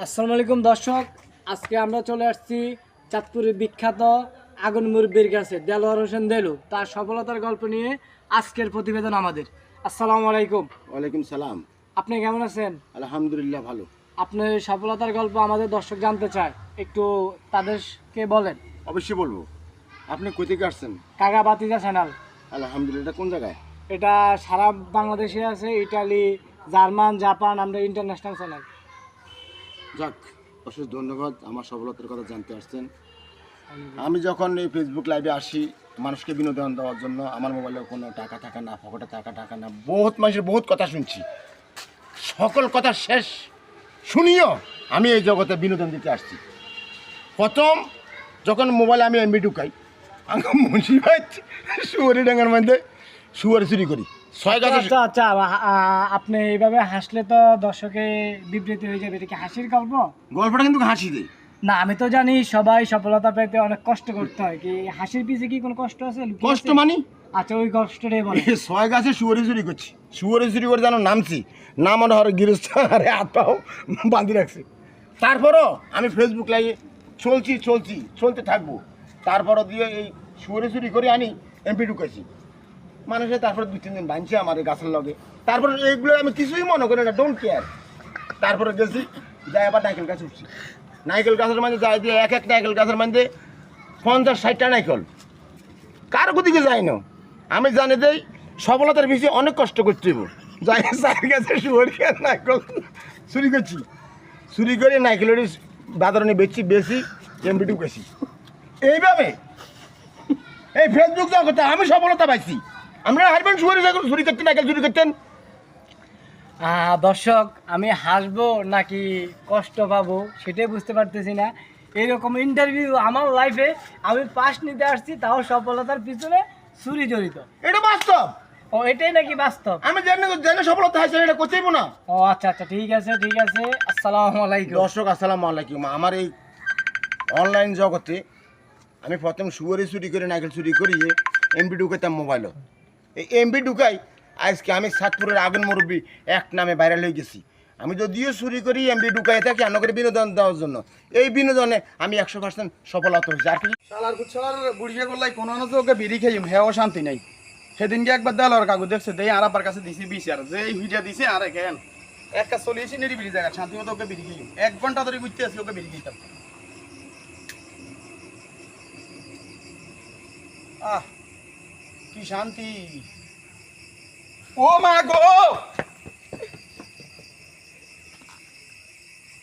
আসসালামু আলাইকুম দর্শক, আজকে আমরা চলে আসছি চাঁদপুরের বিখ্যাত আগুন মুরব্বির কাছে দেলোয়ার হোসেন দেলু। তার সফলতার গল্প নিয়ে আজকের প্রতিবেদন আমাদের। আসসালামু আলাইকুম। ওয়ালাইকুম সালাম। আপনি কেমন আছেন? আলহামদুলিল্লাহ ভালো। আপনার সফলতার গল্প আমাদের দর্শক জানতে চায়, একটু তাদেরকে বলেন। অবশ্যই বলবো। আপনি কই থেকে আসছেন? কাকা বাতিজা চ্যানেল। আলহামদুলিল্লাহ। এটা কোন জায়গায়? এটা সারা বাংলাদেশে আছে, ইটালি, জার্মান, জাপান, আমরা ইন্টারন্যাশনাল চ্যানেল। যাক, অশেষ ধন্যবাদ আমার সফলতার কথা জানতে আসছেন। আমি যখন এই ফেসবুক লাইভে আসি মানুষকে বিনোদন দেওয়ার জন্য, আমার মোবাইলে কোনো টাকা টাকা না, পকেটে টাকা টাকা না, বহুত মানুষের বহুত কথা শুনছি। সকল কথা শেষ শুনিও আমি এই জগতে বিনোদন দিতে আসছি। প্রথম যখন মোবাইলে আমি এমবি ঢুকাই, আমি মুন্সিবাদ শুয়ারি ডাঙ্গার মধ্যে শুয়ারি চুরি করি। আচ্ছা আচ্ছা, আপনি এইভাবে হাসলে তো দর্শকে বিবৃতি হয়ে যাবে। এটা কি হাসির গল্প? গল্পটা কিন্তু হাসি দেয় না, আমি তো জানি সবাই সফলতা পেতে অনেক কষ্ট করতে হয়। কি হাসির পিছে কি কোনো কষ্ট আছে, লুকিয়ে কষ্ট আছে? মানি আচ্ছা, ওই কষ্টটাই বলে। ছয় গাছে শুয়ারি চুরি করছি। শুয়ারি চুরি করে যেন নামছি, নামার হরে গৃহস্থ আরে হাত পাও বাঁধি রাখছি। তারপরও আমি ফেসবুক লাইভে চলতে থাকবো। তারপরও দিয়ে এই শুয়ারি চুরি করে আনি এমপি ঢুকেছি মানুষের। তারপরে 2-3 দিন বাঁধছে আমার এই গাছের লগে। তারপরে এইগুলো আমি কিছুই মনে করি না, ডোন্ট কেয়ার। তারপরে গেছি, যাই আবার নাইকেল গাছ উঠছি। নাইকেল গাছের মধ্যে যাই দিয়ে এক নাইকেল গাছের মধ্যে 50-60টা নাইকেল। কার গতিকে যাই না, আমি জানি দেই সফলতার পিছিয়ে অনেক কষ্ট করতে হইব। যাই চার গাছে শুয়ারি আর নাইকেল চুরি করছি। চুরি করে নাইকেলের বাজারে বেশি এমবি ঢুকেছি। এইভাবে এই ফেসবুক জগতে আমি সফলতা পাইছি। আমরা হারবেন শুয়ারি চুরি করতেন, নাইকেল চুরি করতেন। দর্শক, আমি হাসবো নাকি কষ্ট পাবো সেটাই বুঝতে পারতেছি না। এরকম ইন্টারভিউ আমার লাইফে আমি পাস নিতে আসছি, তাও সফলতার পিছনে চুরি জড়িত। এটা বাস্তব। ও, এটাই নাকি বাস্তব? আমি জানি সফলতা হয়েছে, এটা করতেইব না। ও আচ্ছা আচ্ছা, ঠিক আছে ঠিক আছে। আসসালামু আলাইকুম। দর্শক আসসালামু আলাইকুম। আমার এই অনলাইন জগতে আমি প্রথম শুয়ারি চুরি করে নাইকেল চুরি করিয়ে এমবি ঢুকাইতাম মোবাইলও। এই এমবি ঢুকাই আজকে আমি চাঁদপুরের আগুন মুরব্বি এক নামে ভাইরাল হয়ে গেছি। আমি যদিও চুরি করি এমবি ঢুকাই থাকি অন্য করে বিনোদন দেওয়ার জন্য। এই বিনোদনে আমি 100% সফলতা হয়েছি। আর কিছু শালার বুড়িয়ে করলাই কোনো না তো ওকে বিড়ি খাইম হেও শান্তি নাই। সেদিনকে একবার দেওয়ার কাগজ দেখছে দেই আর আবার কাছে দিছি বিচার যে এই ভিডিও দিছে আর কেন এক কাজ চলিয়েছি নিরিবিলি জায়গা শান্তি মতো ওকে বিড়ি খাইম 1 ঘন্টা ধরে ঘুরতে আসি ওকে বিড়ি খাইতাম। আহ কি শান্তি। ও মা গো।